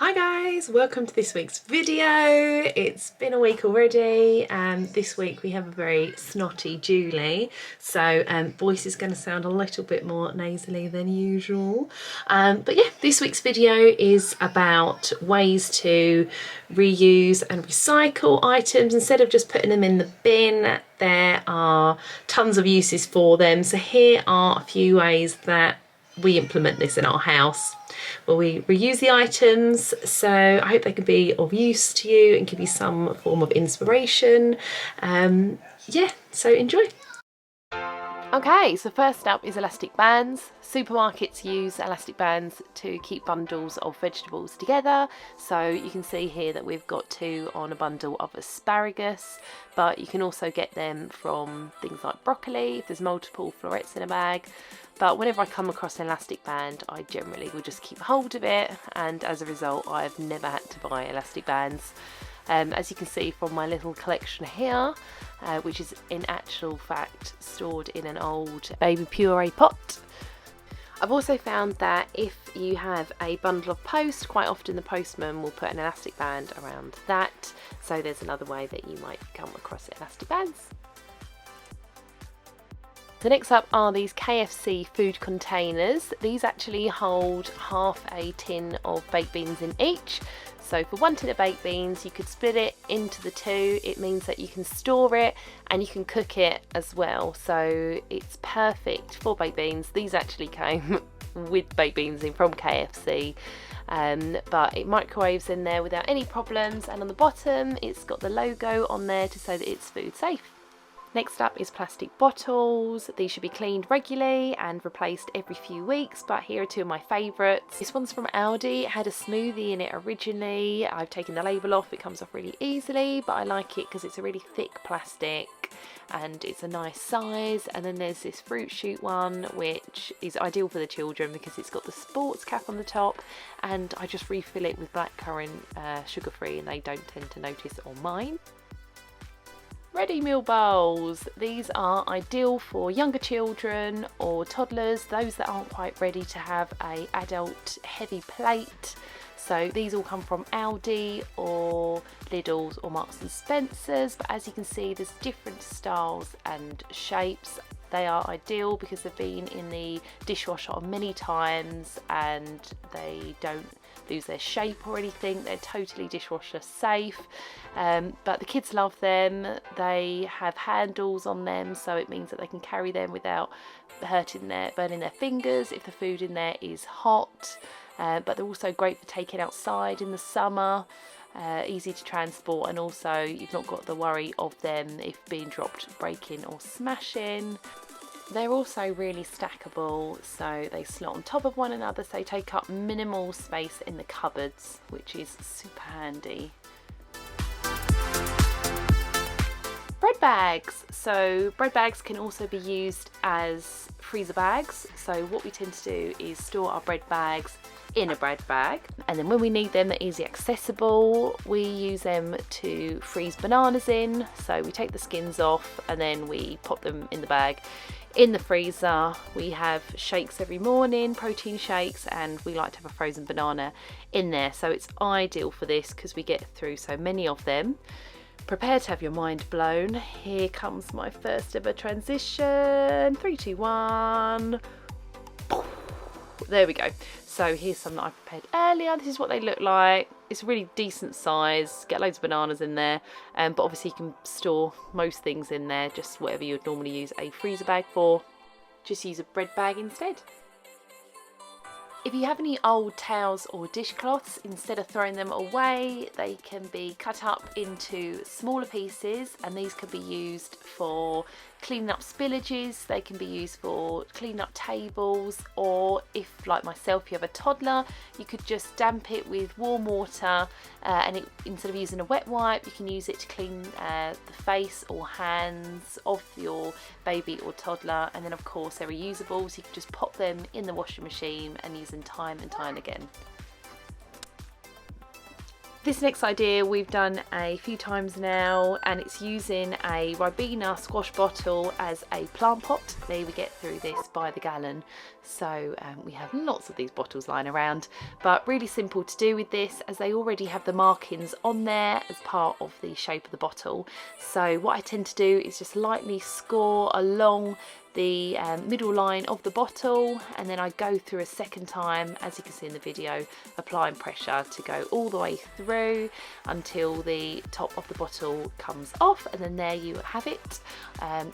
Hi guys, welcome to this week's video. It's been a week already and this week we have a very snotty Julie, so voice is going to sound a little bit more nasally than usual. But yeah, this week's video is about ways to reuse and recycle items instead of just putting them in the bin. There are tons of uses for them, so here are a few ways that we implement this in our house. Well, we reuse the items, so I hope they can be of use to you and give you some form of inspiration. Yeah, so enjoy. Okay, so first up is elastic bands. Supermarkets use elastic bands to keep bundles of vegetables together. So you can see here that we've got two on a bundle of asparagus, but you can also get them from things like broccoli if there's multiple florets in a bag. But whenever I come across an elastic band, I generally will just keep hold of it, and as a result I've never had to buy elastic bands. As you can see from my little collection here, which is in actual fact stored in an old baby puree pot. I've also found that if you have a bundle of post, quite often the postman will put an elastic band around that, so there's another way that you might come across elastic bands. The next up are these KFC food containers. These actually hold half a tin of baked beans in each. So for 1 tin of baked beans, you could split it into the two. It means that you can store it and you can cook it as well. So it's perfect for baked beans. These actually came with baked beans in from KFC. But it microwaves in there without any problems. And on the bottom, it's got the logo on there to say that it's food safe. Next up is plastic bottles. These should be cleaned regularly and replaced every few weeks, but here are two of my favourites. This one's from Aldi. It had a smoothie in it originally. I've taken the label off, it comes off really easily, but I like it because it's a really thick plastic and it's a nice size. And then there's this fruit shoot one, which is ideal for the children because it's got the sports cap on the top, and I just refill it with blackcurrant, sugar-free, and they don't tend to notice on mine. Ready meal bowls. These are ideal for younger children or toddlers, those that aren't quite ready to have an adult heavy plate. So these all come from Aldi or Lidl's or Marks and Spencer's, but as you can see there's different styles and shapes. They are ideal because they've been in the dishwasher many times and they don't lose their shape or anything. They're totally dishwasher safe, but the kids love them. They have handles on them, so it means that they can carry them without burning their fingers if the food in there is hot. But they're also great for taking outside in the summer. Easy to transport, and also you've not got the worry of them if being dropped, breaking or smashing. They're also really stackable, so they slot on top of one another, so they take up minimal space in the cupboards, which is super handy. Bread bags. So bread bags can also be used as freezer bags. So what we tend to do is store our bread bags in a bread bag, and then when we need them, they're easy accessible. We use them to freeze bananas in, so we take the skins off and then we pop them in the bag in the freezer. We have shakes every morning, protein shakes, and we like to have a frozen banana in there, so it's ideal for this because we get through so many of them. Prepare to have your mind blown. Here comes my first ever transition. 3, 2, 1. There we go. So here's some that I prepared earlier. This is what they look like. It's a really decent size. Get loads of bananas in there, but obviously you can store most things in there, just whatever you would normally use a freezer bag for. Just use a bread bag instead. If you have any old towels or dishcloths, instead of throwing them away, they can be cut up into smaller pieces, and these can be used for cleaning up spillages. They can be used for cleaning up tables, or if, like myself, you have a toddler, you could just damp it with warm water, and instead of using a wet wipe, you can use it to clean the face or hands of your baby or toddler. And then of course they're reusable, so you can just pop them in the washing machine and use them time and time again. This next idea we've done a few times now, and it's using a Ribena squash bottle as a plant pot. There we get through this by the gallon, so we have lots of these bottles lying around, but really simple to do with this as they already have the markings on there as part of the shape of the bottle. So what I tend to do is just lightly score along the middle line of the bottle, and then I go through a second time, as you can see in the video, applying pressure to go all the way through until the top of the bottle comes off, and then there you have it.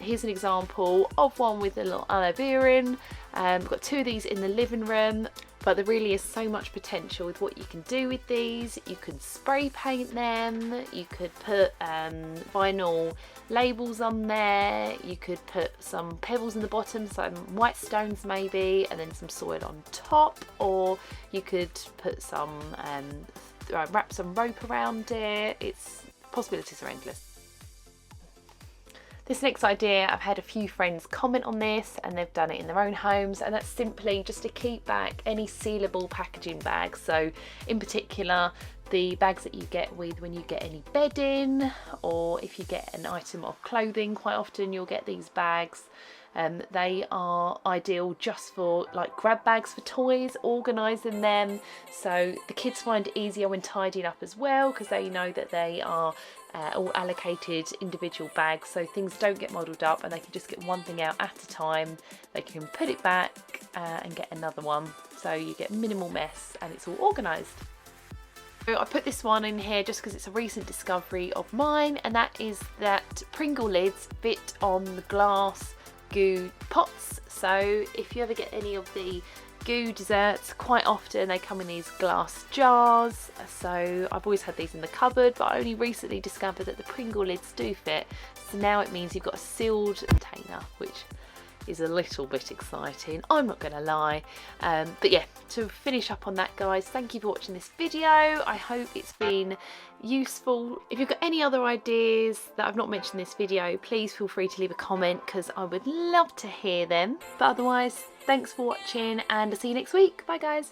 Here's an example of one with a little aloe vera in. We've got two of these in the living room, but there really is so much potential with what you can do with these. You can spray paint them, you could put vinyl labels on there, you could put some pebbles in the bottom, some white stones maybe, and then some soil on top, or you could put some wrap some rope around it. Its possibilities are endless. This next idea, I've had a few friends comment on this and they've done it in their own homes, and that's simply just to keep back any sealable packaging bags. So in particular, the bags that you get with when you get any bedding, or if you get an item of clothing, quite often you'll get these bags. They are ideal just for like grab bags for toys, organising them, so the kids find it easier when tidying up as well, because they know that they are all allocated individual bags, so things don't get muddled up and they can just get one thing out at a time. They can put it back and get another one, so you get minimal mess and it's all organised. So I put this one in here just because it's a recent discovery of mine, and that is that Pringle lids fit on the glass goo pots. So if you ever get any of the goo desserts, quite often they come in these glass jars. So I've always had these in the cupboard, but I only recently discovered that the Pringle lids do fit. So now it means you've got a sealed container, which is a little bit exciting, I'm not gonna lie. But yeah, to finish up on that, guys, thank you for watching this video. I hope it's been useful. If you've got any other ideas that I've not mentioned in this video, please feel free to leave a comment because I would love to hear them. But otherwise, thanks for watching and I'll see you next week. Bye guys.